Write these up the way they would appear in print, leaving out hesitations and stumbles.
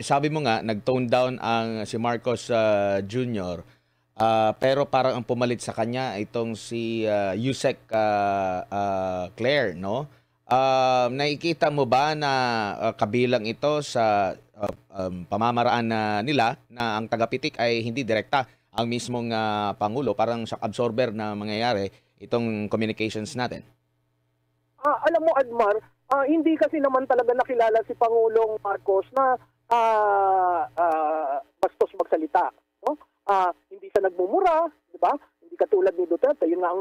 Sabi mo nga nag-tone down ang si Marcos Jr. Pero parang ang pumalit sa kanya itong si Yusek Claire, no? Nakikita mo ba na kabilang ito sa pamamaraan nila na ang tagapitik ay hindi direkta ang mismong Pangulo, parang shock absorber na mangyayari itong communications natin? Alam mo, Admar, hindi kasi naman talaga nakilala si Pangulong Marcos na bastos magsalita. No? Hindi siya nagmumura, di ba? Hindi katulad ni Duterte, yun nga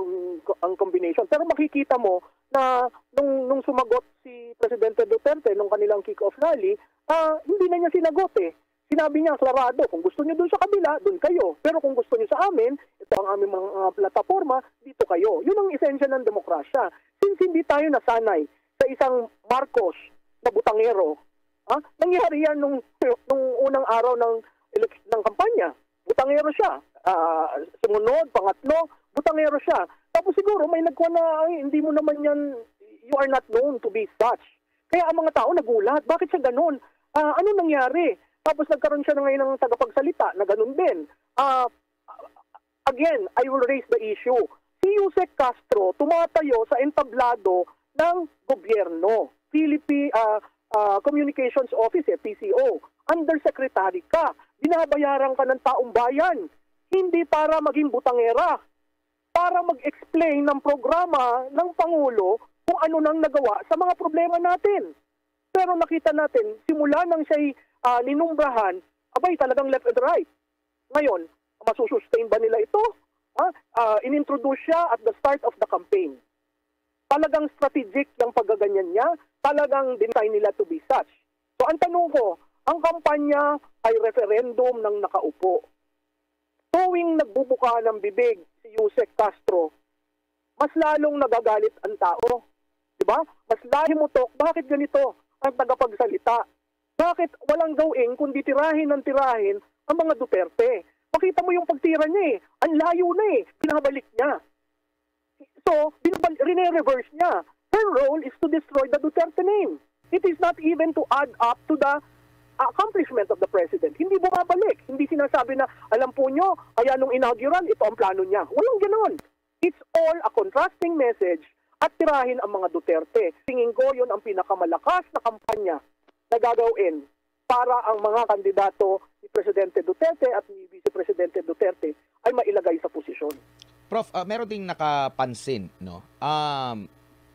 ang combination. Pero makikita mo na nung sumagot si Presidente Duterte nung kanilang kick-off rally, hindi na niya sinagot eh. Sinabi niya, klarado, kung gusto niyo doon sa kabila, doon kayo. Pero kung gusto niyo sa amin, ito ang aming mga plataforma, dito kayo. Yun ang esensya ng demokrasya. Since hindi tayo nasanay sa isang Marcos na butangero, nangyari yan nung unang araw ng kampanya. Butangero siya. Sumunod, pangatlo, butangero siya. Tapos siguro may nagkuha na, hindi mo naman yan, you are not known to be such. Kaya ang mga tao nagulat. Bakit siya ganun? Ano nangyari? Tapos nagkaroon siya na ngayon ng tagapagsalita na ganun din. Again, I will raise the issue. Si Yusek Castro tumatayo sa entablado ng gobyerno. Philippine Communications Office, PCO. Undersecretary ka. Binabayaran ka ng taong bayan. Hindi para maging butangera. Para mag-explain ng programa ng Pangulo kung ano nang nagawa sa mga problema natin. Pero nakita natin, simula nang siya'y ninumbrahan, abay talagang left and right. Ngayon, masusustain ba nila ito? Inintroduce siya at the start of the campaign. Talagang strategic yung paggaganyan niya, talagang design nila to be such. So ang tanong ko, ang kampanya ay referendum ng nakaupo. Tuwing nagbubuka ng bibig si Yusek Castro, mas lalong nagagalit ang tao. Diba? Mas lahimutok, bakit ganito ang tagapagsalita? Bakit walang gawin kundi tirahin ng tirahin ang mga Duterte? Makita mo yung pagtira niya eh. Ang layo na eh. Pinabalik niya. So, rine-reverse niya. Her role is to destroy the Duterte name. It is not even to add up to the accomplishment of the President. Hindi bumabalik. Hindi sinasabi na, alam po nyo, kaya nung inaugural, ito ang plano niya. Walang ganon. It's all a contrasting message at tirahin ang mga Duterte. Tingin ko yun ang pinakamalakas na kampanya na gagawin para ang mga kandidato ni Presidente Duterte at ni Vice Presidente Duterte ay mailagay sa posisyon. Prof, meron ding nakapansin, no?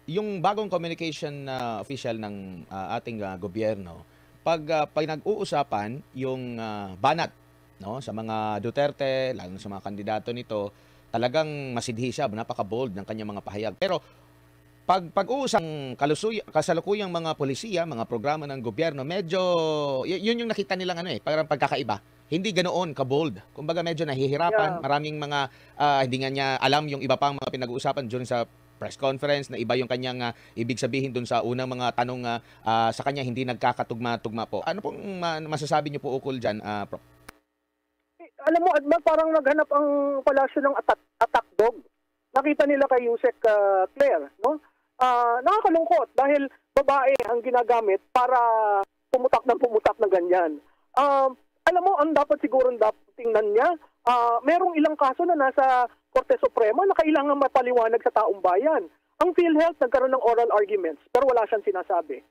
Yung bagong communication official ng ating gobyerno, pag nag-uusapan yung banat, no, sa mga Duterte, lalo sa mga kandidato nito, talagang masidhi siya, napaka-bold ng kanyang mga pahayag. Pero pag-uusang kasalukuyang mga polisiya, mga programa ng gobyerno, medyo yun yung nakita nilang parang pagkakaiba. Hindi ganoon ka-bold. Kumbaga medyo nahihirapan, maraming mga hindi nga niya alam yung iba pang mga pinag-uusapan during sa press conference na iba yung kanyang ibig sabihin dun sa unang mga tanong sa kanya, hindi nagkakatugma-tugma po. Ano pong masasabi niyo po ukol dyan, Prof? Alam mo, Adma, parang naghanap ang palasyo ng attack dog. Nakita nila kay Yusek Claire, no? Nakakalungkot dahil babae ang ginagamit para pumutak na ganyan. Alam mo, ang dapat siguro tingnan niya, merong ilang kaso na nasa Korte Suprema na kailangan mapaliwanag sa taong bayan. Ang PhilHealth nagkaroon ng oral arguments pero wala siyang sinasabi.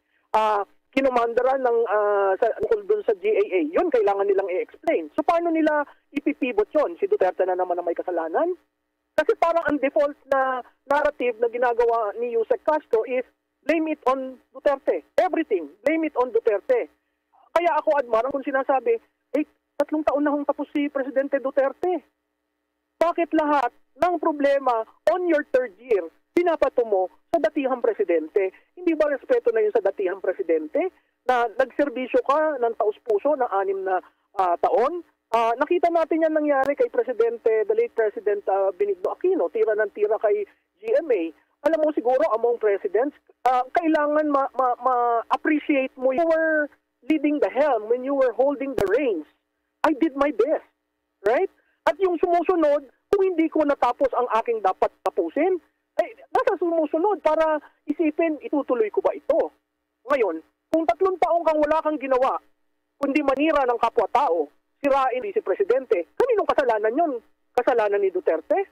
Kinumandaran ng doon sa GAA, yun kailangan nilang i-explain. So paano nila ipipivot yun? Si Duterte na naman ang may kasalanan? Kasi parang ang default na narrative na ginagawa ni Yusek Castro is blame it on Duterte. Everything, blame it on Duterte. Kaya ako, Admar, kung sinasabi, 3 taon na hong tapos si Presidente Duterte. Bakit lahat ng problema on your 3rd year pinapato mo sa datihang presidente? Hindi ba respeto na yun sa datihang presidente na nagserbisyo ka ng taus-puso ng 6 na taon? Nakita natin yan nangyari kay Presidente, the late President Benigno Aquino, tira ng tira kay GMA. Alam mo siguro among presidents, kailangan ma-appreciate mo. You were leading the helm when you were holding the reins. I did my best, right? At yung sumusunod, kung hindi ko natapos ang aking dapat tapusin, nasa sumusunod para isipin, itutuloy ko ba ito? Ngayon, kung 3 taong kang wala kang ginawa kundi manira ng kapwa-tao, sirain si Presidente. Kaninong kasalanan yun? Kasalanan ni Duterte?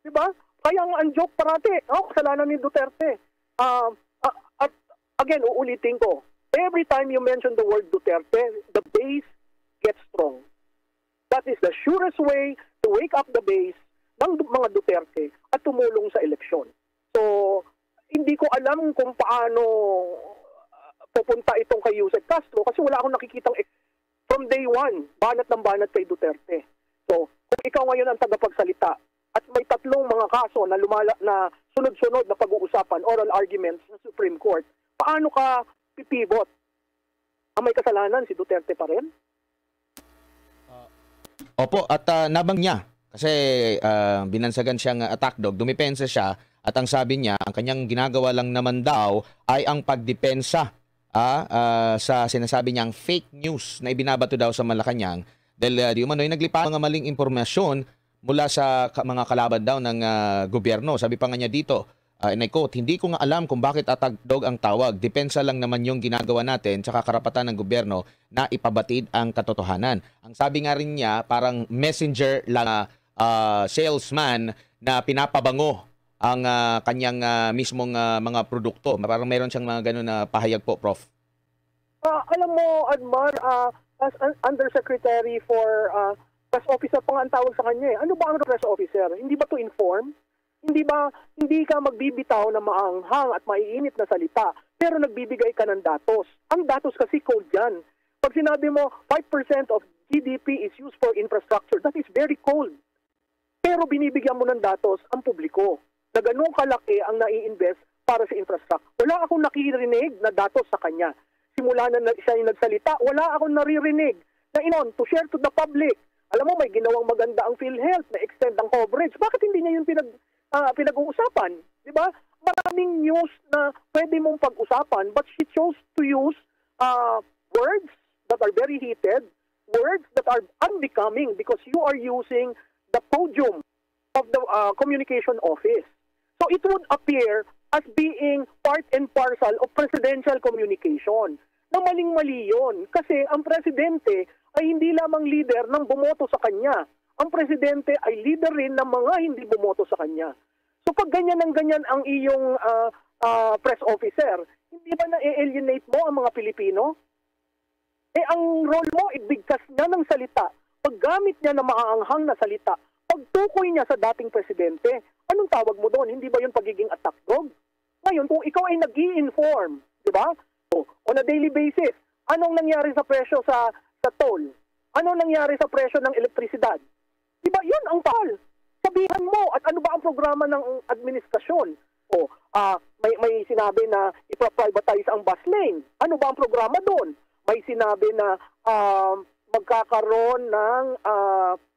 Diba? Kaya ang joke parati, kasalanan ni Duterte. At again, uulitin ko, every time you mention the word Duterte, the base gets strong. That is the surest way to wake up the base ng mga Duterte at tumulong sa eleksyon. So, hindi ko alam kung paano pupunta itong kay Yusek Castro kasi wala akong nakikitang from day one, banat ng banat kay Duterte. So, kung ikaw ngayon ang tagapagsalita at may tatlong mga kaso na na sunod-sunod na pag-uusapan, oral arguments sa Supreme Court, paano ka pipivot? Ang may kasalanan si Duterte pa rin? Opo, at nabang niya kasi binansagan siyang attack dog, dumipensa siya at ang sabi niya, ang kanyang ginagawa lang naman daw ay ang pagdepensa sa sinasabi niyang fake news na ibinabato daw sa Malacanang dahil di umano'y naglipa mga maling impormasyon mula sa mga kalaban daw ng gobyerno. Sabi pa nga niya dito, and I quote, hindi ko nga alam kung bakit attack dog ang tawag. Depensa lang naman yung ginagawa natin tsaka karapatan ng gobyerno na ipabatid ang katotohanan. Ang sabi nga rin niya, parang messenger lang salesman na pinapabango ang kanyang mismong mga produkto. Parang meron siyang mga ganun na pahayag po, Prof. Alam mo, Admar, as Undersecretary for Press Officer pa nga ang tawag sa kanya. Ano ba ang Press Officer? Hindi ba to inform? Hindi ka magbibitaw na maanghang at maiinit na salita, pero nagbibigay ka ng datos. Ang datos kasi cold yan. Pag sinabi mo 5% of GDP is used for infrastructure, that is very cold. Pero binibigyan mo ng datos ang publiko na ganun kalaki ang nai-invest para sa infrastructure. Wala akong nakirinig na datos sa kanya. Simula na siya yung nagsalita, wala akong naririnig na to share to the public. Alam mo, may ginawang maganda ang PhilHealth na extend ang coverage. Bakit hindi niya yung pinag-uusapan? Diba? Maraming news na pwede mong pag-usapan, but she chose to use words that are very heated, words that are unbecoming because you are using the podium of the communication office. So it would appear as being part and parcel of presidential communication. Na maling-mali yun. Kasi ang presidente ay hindi lamang leader ng bumoto sa kanya. Ang presidente ay leader rin ng mga hindi bumoto sa kanya. So pag ganyan ang iyong press officer, hindi ba na-alienate mo ang mga Pilipino? Ang role mo, ibigkas niya ng salita. Paggamit niya ng maaanghang na salita, pagtukoy niya sa dating presidente, anong tawag mo doon? Hindi ba yun pagiging attack dog? Ngayon, kung ikaw ay nag-i-inform, di ba? So, on a daily basis, anong nangyari sa presyo sa toll? Anong nangyari sa presyo ng elektrisidad? Di ba? Yun ang tal. Sabihan mo, at ano ba ang programa ng administrasyon? May sinabi na ipa-privatize ang bus lane. Ano ba ang programa doon? May sinabi na magkakaroon ng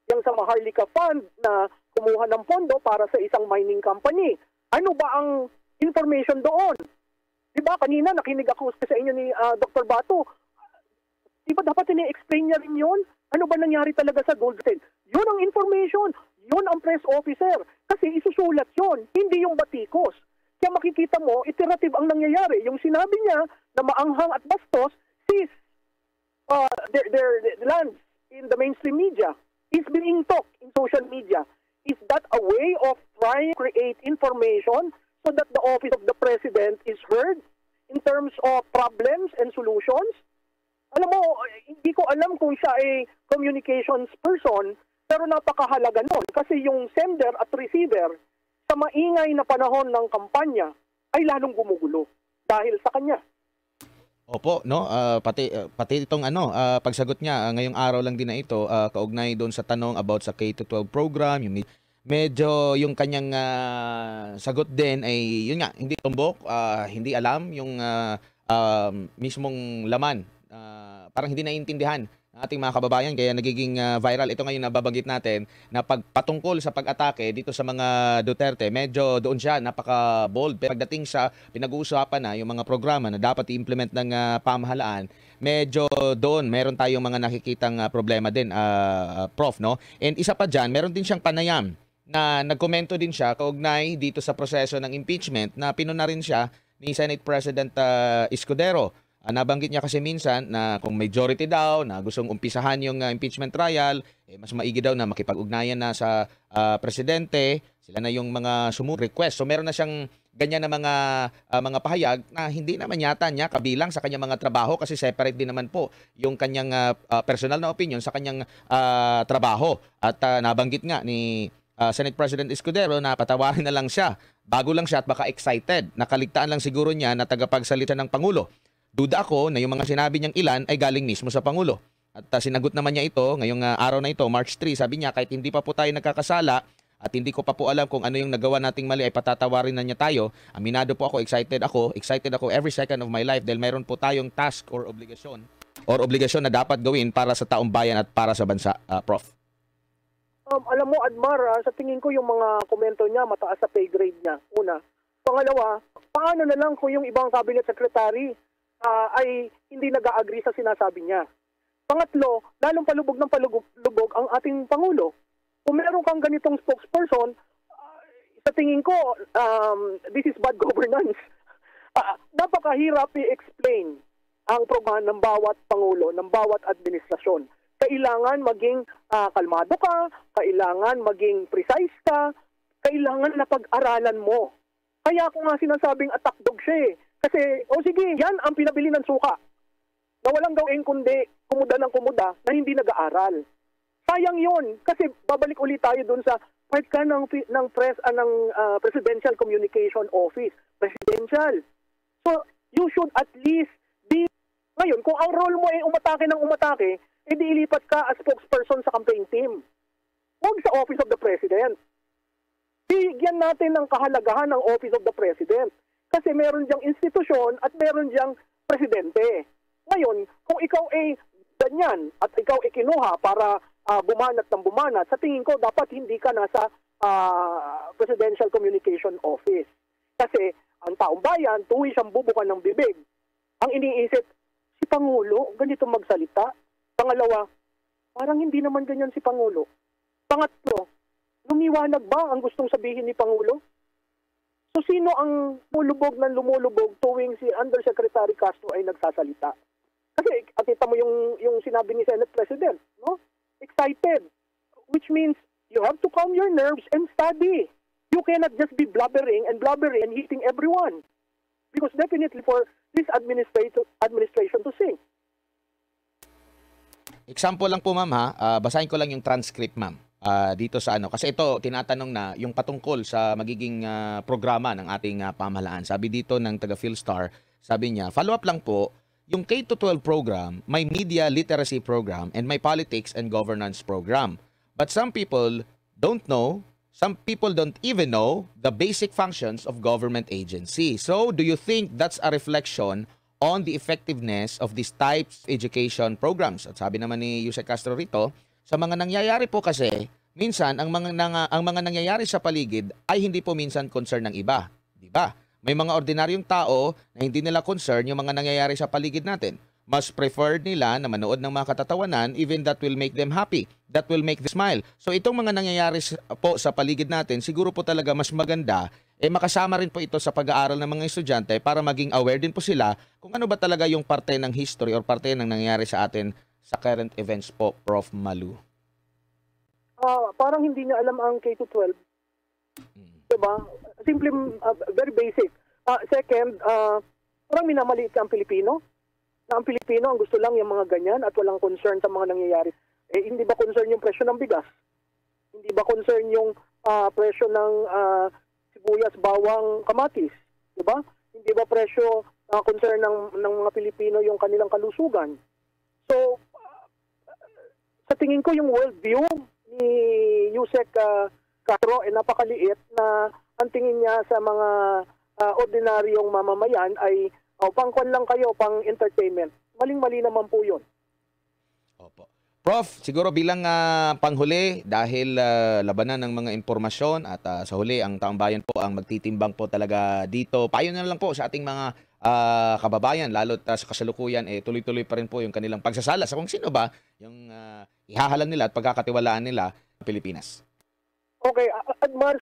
yung sa Maharlika Fund na kumuha ng pondo para sa isang mining company. Ano ba ang information doon? Diba kanina nakinig ako sa inyo ni Dr. Bato. Diba dapat ini-explain niya rin yun? Ano ba nangyari talaga sa Goldstein? Yun ang information. Yun ang press officer. Kasi isusulat yun. Hindi yung batikos. Kaya makikita mo, iterative ang nangyayari. Yung sinabi niya na maanghang at bastos, sees their lands in the mainstream media. Is being talked in social media. Is that a way of trying to create information so that the office of the president is heard in terms of problems and solutions? Alam mo, hindi ko alam kung siya ay communications person, pero napakahalaga nun. Kasi yung sender at receiver sa maingay na panahon ng kampanya ay lalong gumugulo dahil sa kanya. Opo, no, pati itong pagsagot niya ngayong araw lang din na ito, kaugnay doon sa tanong about sa K-12 program, yung medyo yung kanyang sagot din ay yun nga, hindi tumbok, hindi alam yung mismong laman, parang hindi naiintindihan ng ating mga kababayan kaya nagiging viral ito ngayon na babanggit natin na patungkol sa pag-atake dito sa mga Duterte. Medyo doon siya napaka-bold pero pagdating sa pinag-uusapan na yung mga programa na dapat i-implement ng pamahalaan, medyo doon meron tayong mga nakikitang problema din, Prof, no? And isa pa dyan, meron din siyang panayam na nagkomento din siya kaugnay dito sa proseso ng impeachment na pinuna rin siya ni Senate President Escudero. Nabanggit niya kasi minsan na kung majority daw na gustong umpisahan yung impeachment trial, mas maigi daw na makipag-ugnayan na sa presidente, sila na yung mga request. So meron na siyang ganyan na mga pahayag na hindi naman yata niya kabilang sa kanyang mga trabaho kasi separate din naman po yung kanyang personal na opinion sa kanyang trabaho. At nabanggit nga ni Senate President Escudero na patawarin na lang siya. Bago lang siya at baka excited. Nakaligtaan lang siguro niya na tagapagsalita ng Pangulo. Duda ako na yung mga sinabi niyang ilan ay galing mismo sa Pangulo. At sinagot naman niya ito ngayong araw na ito, March 3, sabi niya kahit hindi pa po tayo nagkakasala at hindi ko pa po alam kung ano yung nagawa nating mali ay patatawarin na niya tayo. Aminado po ako, excited ako every second of my life dahil mayroon po tayong task or obligasyon na dapat gawin para sa taong bayan at para sa bansa, Prof. Alam mo, Admar, sa tingin ko yung mga komento niya mataas sa pay grade niya. Una. Pangalawa, paano na lang kung yung ibang cabinet secretary ay hindi nag-agree sa sinasabi niya? Pangatlo, lalong palubog ng palubog ang ating Pangulo. Kung meron kang ganitong spokesperson, sa tingin ko, this is bad governance. Napakahirap i-explain ang programa ng bawat Pangulo, ng bawat administrasyon. Kailangan maging kalmado ka, kailangan maging precise ka, kailangan na pag-aralan mo. Kaya ako nga sinasabing attack dog siya eh. Kasi, sige, yan ang pinabili ng suka. Na walang gawin kundi kumuda ng kumuda na hindi nag-aaral. Sayang yon kasi babalik ulit tayo dun sa part ka ng Presidential Communication Office. Presidential. So, you should at least be... Ngayon, kung ang role mo ay umatake ng umatake, edi ilipat ka as spokesperson sa campaign team. Huwag sa Office of the President. Bigyan natin ng kahalagahan ng Office of the President. Kasi meron diyang institusyon at meron diyang presidente. Ngayon, kung ikaw ay ganyan at ikaw ay kinuha para bumanat ng bumanat, sa tingin ko dapat hindi ka nasa Presidential Communication Office. Kasi ang taong bayan, tuwi siyang bubukan ng bibig. Ang iniisip, si Pangulo, ganito magsalita. Pangalawa, parang hindi naman ganyan si Pangulo. Pangatlo, lumiwanag ba ang gustong sabihin ni Pangulo? So sino ang lumulubog tuwing si Undersecretary Castro ay nagsasalita? Kasi kita mo yung sinabi ni Senate President, no? Excited. Which means you have to calm your nerves and study. You cannot just be blubbering and hitting everyone. Because definitely for this administration to sing. Example lang po, ma'am, ha. Basahin ko lang yung transcript, ma'am. Dito sa kasi ito tinatanong na yung patungkol sa magiging programa ng ating pamahalaan. Sabi dito ng taga Philstar, sabi niya, follow up lang po, yung K-12 program, may media literacy program and may politics and governance program. But some people don't even know the basic functions of government agency. So, do you think that's a reflection on the effectiveness of these types of education programs? At sabi naman ni Yusek Castro rito, sa mga nangyayari po kasi, minsan ang mga nangyayari sa paligid ay hindi po minsan concern ng iba, di ba? May mga ordinaryong tao na hindi nila concern yung mga nangyayari sa paligid natin. Mas preferred nila na manood ng mga katatawanan, even that will make them happy, that will make them smile. So itong mga nangyayari po sa paligid natin, siguro po talaga mas maganda makasama rin po ito sa pag-aaral ng mga estudyante para maging aware din po sila kung ano ba talaga yung parte ng history or parte ng nangyayari sa atin sa current events po, Prof. Malu. Parang hindi niya alam ang K-12. Diba? Simple, very basic. Second, parang minamaliit ka ang Pilipino. Na ang Pilipino, ang gusto lang yung mga ganyan at walang concern sa mga nangyayari. Hindi ba concern yung presyo ng bigas? Hindi ba concern yung presyo ng sibuyas, bawang, kamatis? Diba? Hindi ba presyo concern ng mga Pilipino yung kanilang kalusugan? So, sa tingin ko yung worldview ni Yusek Castro napakaliit na ang tingin niya sa mga ordinaryong mamamayan ay pangkwan lang kayo, pang entertainment. Maling-mali naman po yun. Opo. Prof, siguro bilang panghuli dahil labanan ng mga impormasyon at sa huli ang taong bayan po ang magtitimbang po talaga dito. Payo na lang po sa ating mga kababayan, lalo't sa kasalukuyan tuloy-tuloy pa rin po yung kanilang pagsasala sa kung sino ba yung ihahalan nila at pagkakatiwalaan nila ng Pilipinas. Okay, Admar,